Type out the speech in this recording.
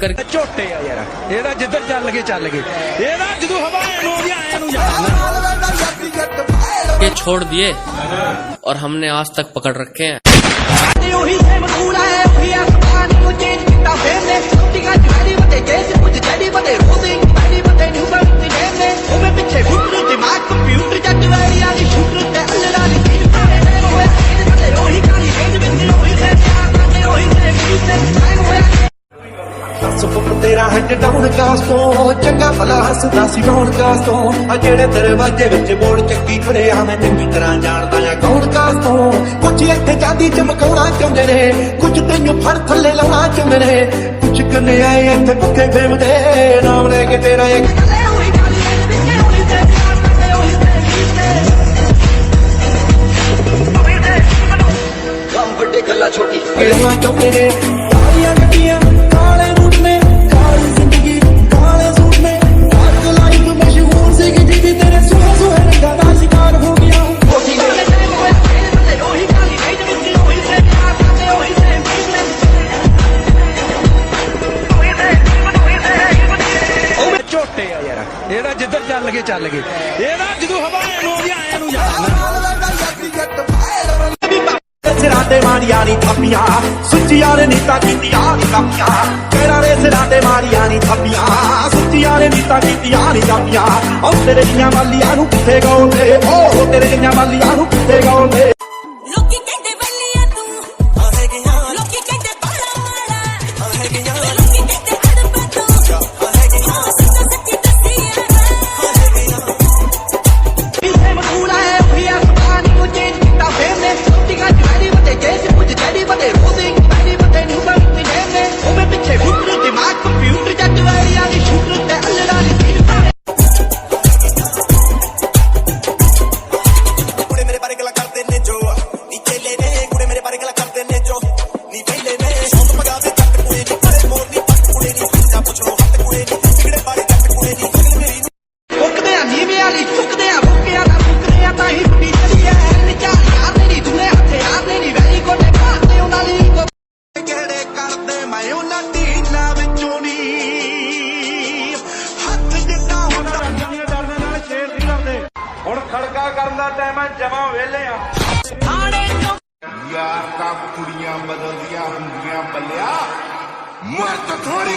कर ਝੋਟੇ ਆ ਯਾਰ ਇਹਦਾ ਜਿੱਧਰ ਚੱਲ ਗਏ ਇਹਦਾ ਜਦੋਂ ਹਵਾ ਨੂੰ ਆਉਂਦੀ ਆਏ ਨੂੰ ਜਾਣਾ के छोड़ दिए और हमने आज तक पकड़ रखे हैं। तेरा हैंड डाउन कास तो चंगा भला हसदा सी डाउन कास तो जेड़े दरवाजे विच मोड़ चक्की खड़े आ मैं चंगी तरह जानदा आ कौन कास तो कुछ इत्थे चांदी चमकाउणा चाहुंदे ने कुछ तैनूं फड़ थल्ले लाउणा चाहुंदे ने कुछ कन्ने आए इत्थे भुक्खे फिरदे नाम लेके तेरा एक कम बड़े गल्ला छोटी केड़ियां चाहुंदे ने सारियां गड्डियां काले रूट में ਝੋਟੇ ਆ ਯਾਰ ਇਹਦਾ ਜਿੱਧਰ ਚੱਲ ਗਏ ਇਹਦਾ ਜਦੋਂ ਹਵਾ ਨੂੰ ਆਉਂਦੀ ਆਏ ਨੂੰ ਜਾਣਾ ਸਿਰਾਂ ਤੇ ਮਾਰੀਆਂ ਨੀ ਥਾਪੀਆਂ ਸੁੱਚੀਆਂ ਨੇ ਨੀਤਾਂ ਕੀਤੀਆਂ ਨੀ ਕਾਪੀਆਂ ਤੇਰਾ ਨੇ ਸਿਰਾਂ ਤੇ ਮਾਰੀਆਂ ਨੀ ਥਾਪੀਆਂ ਸੁੱਚੀਆਂ ਨੇ ਨੀਤਾਂ ਕੀਤੀਆਂ ਨੀ ਕਾਪੀਆਂ ਉਹ ਤੇਰੇ ਜੀਆਂ ਵਾਲੀਆਂ ਨੂੰ ਕਿੱਥੇ ਗਾਉਂਦੇ ਉਹ ਤੇਰੇ ਜੀਆਂ ਵਾਲੀਆਂ ਨੂੰ ਕਿੱਥੇ ਗਾਉਂਦੇ ਲੋਕੀ ਕਹਿੰਦੇ ਬੱਲੀਆ ਤੂੰ ਆਹੇ ਗਿਆ ਲੋਕੀ ਕਹਿੰਦੇ ਬਾਲਾ ਮਾਲਾ ਆਹੇ ਗਿਆ ਲੋਕੀ ਕਹਿੰਦੇ ਅੜਪਾ ਤੂੰ ਆਹੇ ਗਿਆ ਸੱਚ ਸੱਚੀ ਦੱਸੀ ਆਹੇ ਗਿਆ ਇਸੇ ਮਕੂਲਾ ਹੈ ਪਿਆ ਸਪਾਨ ਨੂੰ ਚੇਂਜ ਕੀਤਾ ਫੇਮ ਨੇ ਸੁੱਤੀਆਂ ਜੜੀ ਬਤੇ ਕੇਸ ਕੁਝ ਜੜੀ ਬਤੇ ਰੋਜ਼ਿੰਗ ਬੜੀ ਬਤੇ ਨਿਊ ਬਣ ਦੀ ਨੇਮ ਨੇ ਉਹ ਮੈਂ ਪਿੱਛੇ ਫਿਕਰ ਦਿਮਾਗ ਕੰਪਿਊਟਰ ਜੱਟ ਵਾਲੀਆਂ ਦੀ ਸ਼ੂਟਰ ਤੇ ਅੱਲੜਾ ਦੀ ਸੀਨ ਕੁੜੇ ਮੇਰੇ ਬਾਰੇ ਗੱਲਾਂ ਕਰਦੇ ਨੇ ਜੋ ਨੀਚੇ ਲੈ ਨੇ ਕੁੜੇ ਮੇਰੇ ਬਾਰੇ ਗੱਲਾਂ ਕਰਦੇ ਨੇ ਜੋ ਨੀ ਪਹਿਲੇ ਨੇ ਸ਼ੌਂਕ ਪਗਾ ਦੇ ਜੱਟ ਕੁੜੇ ਨੀ ਪਰੇ ਮੋਰ ਨੀ ਪੱਟ ਕੁੜੇ ਨੀ ਜਾ ਪੁੱਛੋ ਹੱਟ ਕੁੜੇ ਨੀ ਸਿਗੜੇ ਬਾਰੇ ਜੱਟ ਕੁੜੇ ਨੀ ਅਗਲ ਮੇਰੀ ਫੁੱਕਦੇ ਆ ਨੀਵੇਂ ਵਾਲੀ ਚੁੱਕਦੇ ਆ ਫੁੱਕਿਆ ਨਾ ਫੁੱਕਦੇ ਆ ਤਾਂ ਹੀ ਫੁੱਟੀ ਚਲੀ ਐ ਨਿਚਾ ਯਾਰ ਨੇ ਨੀ ਦੁਨੇ ਹੱਥੇ ਯਾਰ ਨੇ ਨੀ ਵੈਲੀ ਕੋਟੇ ਮਾਰਦੇ ਉਹਨਾਂ ਲਈ ਕਿਹੜੇ ਕਰਦੇ ਮੈਂ ਉਹਨਾਂ ਦੀ ਨਾ ਵਿੱਚੋਂ ਨੀ ਹੱਥ ਜਿੱਦਾਂ ਹੁੰਦਾ ਡਰਨੇ ਨਾਲ ਸ਼ੇਰ ਨਹੀਂ ਕਰਦੇ ਹੁਣ ਖੜਕਾ ਕਰਨ ਦਾ ਟਾਈਮ ਹੈ ਜਮਾਂ ਵਿਹਲੇ ਆ ਯਾਰ ਤਾਂ ਕੁੜੀਆਂ ਬਦਲਦੀਆਂ ਹੁੰਦੀਆਂ ਬੱਲਿਆ ਮਰਦ ਥੋੜੀ